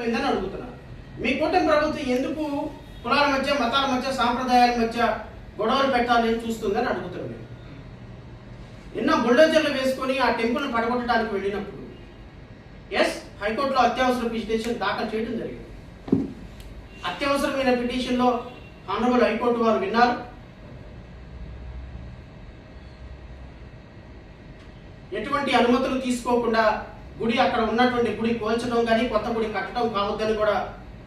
అయిపోయిందని అడుగుతున్నారు. మీ కూటమి ప్రభుత్వం ఎందుకు కులాల మధ్య, మతాల మధ్య, సాంప్రదాయాల మధ్య గొడవలు పెట్టాలని చూస్తుందని అడుగుతున్నాను. ఎన్నో బుల్డోజర్లు వేసుకొని ఆ టెంపుల్ని పడగొట్టడానికి వెళ్ళినప్పుడు హైకోర్టులో అత్యవసర పిటిషన్ దాఖలు చేయడం జరిగింది. అత్యవసరమైన పిటిషన్లో ఆనరబుల్ హైకోర్టు వారు విన్నారు. ఎటువంటి అనుమతులు తీసుకోకుండా గుడి, అక్కడ ఉన్నటువంటి గుడి కోల్చడం కానీ కొత్త గుడి కట్టడం కావద్దని కూడా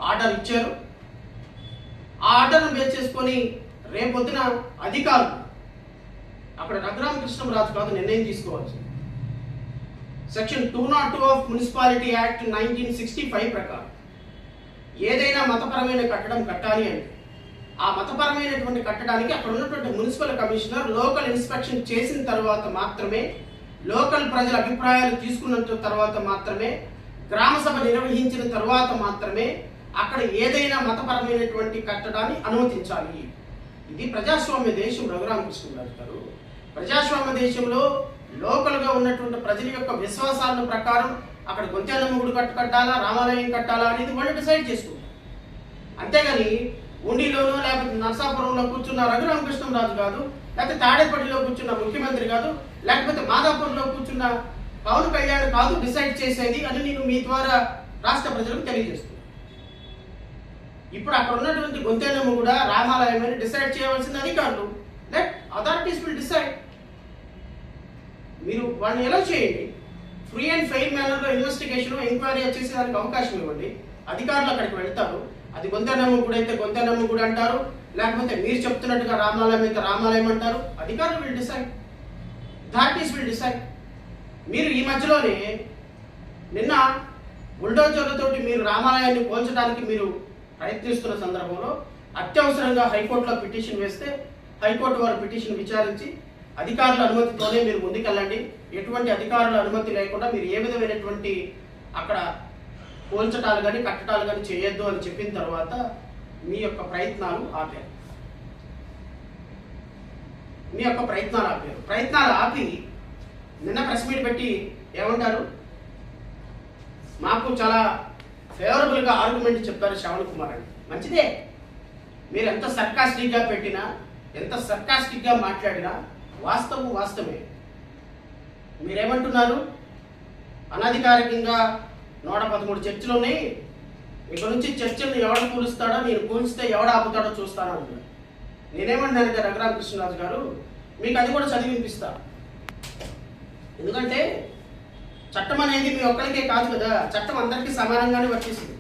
ఆర్డర్ ఇచ్చారు. ఆ ఆర్డర్ను బేస్ చేసుకొని రేపొద్దున అధికారులు అక్కడ రఘురామకృష్ణరాజు కాదు నిర్ణయం తీసుకోవచ్చు. సెక్షన్ 202 ఆఫ్ మున్సిపాలిటీ యాక్ట్ 1965 ప్రకారం ఏదైనా మతపరమైన కట్టడం కట్టాలి అంటే ఆ మతపరమైనటువంటి కట్టడానికి అక్కడ ఉన్నటువంటి మున్సిపల్ కమిషనర్ లోకల్ ఇన్స్పెక్షన్ చేసిన తర్వాత మాత్రమే, లోకల్ ప్రజల అభిప్రాయాలు తీసుకున్న తర్వాత మాత్రమే, గ్రామ సభ నిర్వహించిన తర్వాత మాత్రమే అక్కడ ఏదైనా మతపరమైనటువంటి కట్టడాన్ని అనుమతించాలి. ఇది ప్రజాస్వామ్య దేశం రఘురామకృష్ణరాజు గారు. ప్రజాస్వామ్య దేశంలో లోకల్గా ఉన్నటువంటి ప్రజల యొక్క విశ్వాసాల ప్రకారం అక్కడ గొంతెనమ్మ గుడి కట్టాలా, రామాలయం కట్టాలా అనేది వాళ్ళు డిసైడ్ చేసుకుంటారు. అంతేగాని ఉండిలోనో లేకపోతే నరసాపురంలో కూర్చున్న రఘురామకృష్ణరాజు కాదు, లేకపోతే తాడేపల్లిలో కూర్చున్న ముఖ్యమంత్రి కాదు, లేకపోతే మాదాపూర్లో కూర్చున్న పవన్ కళ్యాణ్ కాదు డిసైడ్ చేసేది అని నేను మీ ద్వారా రాష్ట్ర ప్రజలకు తెలియజేస్తున్నాను. ఇప్పుడు అక్కడ ఉన్నటువంటి గొంతెనమ్మ కూడా రామాలయం అని డిసైడ్ చేయవలసిన అధికారులు. Let authorities will decide. మీరు వాళ్ళని ఎలా చేయండి, ఫ్రీ అండ్ ఫెయిర్ మేనర్లో ఇన్వెస్టిగేషన్, ఎంక్వైరీ చేసేదానికి అవకాశం ఇవ్వండి. అధికారులు అక్కడికి వెళ్తారు. అది గొంతెనమ్మ గుడి అయితే గొంతెనమ్మ గుడి అంటారు, లేకపోతే మీరు చెప్తున్నట్టుగా రామాలయం అయితే రామాలయం అంటారు. అధికారులు will decide, authorities will decide. మీరు ఈ మధ్యలోనే నిన్న బుల్డోజర్లతోటి మీరు రామాలయాన్ని పోల్చడానికి మీరు ప్రయత్నిస్తున్న సందర్భంలో అత్యవసరంగా హైకోర్టులో పిటిషన్ వేస్తే హైకోర్టు వారు పిటిషన్ విచారించి అధికారుల అనుమతితోనే మీరు ముందుకెళ్ళండి, ఎటువంటి అధికారుల అనుమతి లేకుండా మీరు ఏ విధమైనటువంటి అక్కడ పోల్చటాలు కానీ కట్టడాలు కానీ చేయొద్దు అని చెప్పిన తర్వాత మీ యొక్క ప్రయత్నాలు ఆపారు. ప్రయత్నాలు ఆపి నిన్న ప్రెస్ మీట్ పెట్టి ఏమంటారు, మాకు చాలా ఫేవరబుల్గా ఆర్గ్యుమెంట్ చెప్పారు శ్రవణ్ కుమార్ అని. మంచిదే, మీరు ఎంత సర్కాస్టిక్గా పెట్టినా, ఎంత సర్కాస్టిక్గా మాట్లాడినా వాస్తవం వాస్తవమే. మీరేమంటున్నారు, అనధికారికంగా 113 చర్చలు ఉన్నాయి, ఇక్కడ నుంచి చర్చలను ఎవడు కూలుస్తాడో, నేను కూల్చితే ఎవడు ఆపుతాడో చూస్తాను అంటున్నాను. నేనేమంటానంటే రఘురామకృష్ణరాజు గారు, మీకు అది కూడా చదివినిపిస్తా. ఎందుకంటే చట్టం అనేది మీ ఒక్కరికే కాదు కదా, చట్టం అందరికీ సమానంగానే వర్తిస్తుంది.